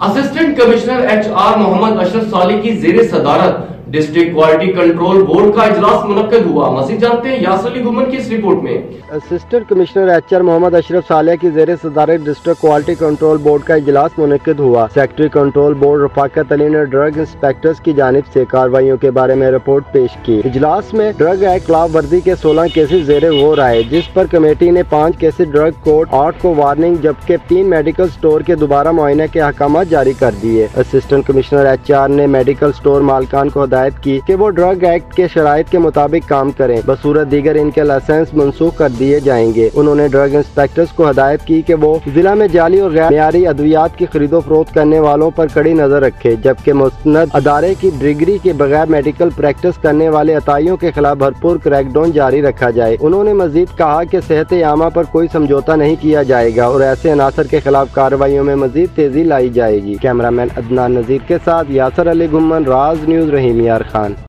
Assistant commissioner HR محمد اشرف صالح کی زیر صدارت ڈسٹرکٹ کوالٹی کنٹرول بورڈ کا اجلاس منعقد ہوا۔ مزید جانتے ہیں یاسر علی گھمن کی اس رپورٹ میں۔ اسسٹنٹ کمشنر HR محمد اشرف صالح کی زیر صدارت ڈسٹرکٹ کوالٹی کنٹرول بورڈ کا اجلاس منعقد ہوا۔ سیکرٹری کنٹرول بورڈ رفاقت علی نے ڈرگ انسپیکٹرز کی جانب سے کارروائیوں کے بارے میں رپورٹ پیش کی۔ اجلاس میں ڈرگ ایکٹ خلاف ورزی کے 16 کیسز زیر غور آئے، جس پر کمیٹی نے 5 کیسز ڈرگ کوڈ 8 کو وارننگ جبکہ 3 میڈیکل سٹور کے دوبارہ معائنہ کے احکامات جاری کر دیے۔ اسسٹنٹ کمشنر HR نے میڈیکل سٹور مالکان کو ہدایت کی کہ وہ ڈرگ ایکٹ کے شرائط کے مطابق کام کریں، بصورت دیگر ان کے لائسنس منسوخ کر دیے جائیں گے۔ انہوں نے ڈرگ انسپیکٹرز کو ہدایت کی کہ وہ ضلع میں جعلی اور غیر معیاری ادویات کی خرید و فروخت کرنے والوں پر کڑی نظر رکھے، جبکہ مستند ادارے کی ڈگری کے بغیر میڈیکل پریکٹس کرنے والے عطائیوں کے خلاف بھرپور کریک ڈاؤن جاری رکھا جائے۔ انہوں نے مزید کہا کہ صحت عامہ پر کوئی سمجھوتہ نہیں کیا جائے گا اور ایسے عناصر کے خلاف کارروائیوں میں مزید تیزی لائی جائے گی۔ کیمرہ مین عدنان نذیر کے ساتھ یاسر علی گھمن، راز نیوز، رحیم یار خان۔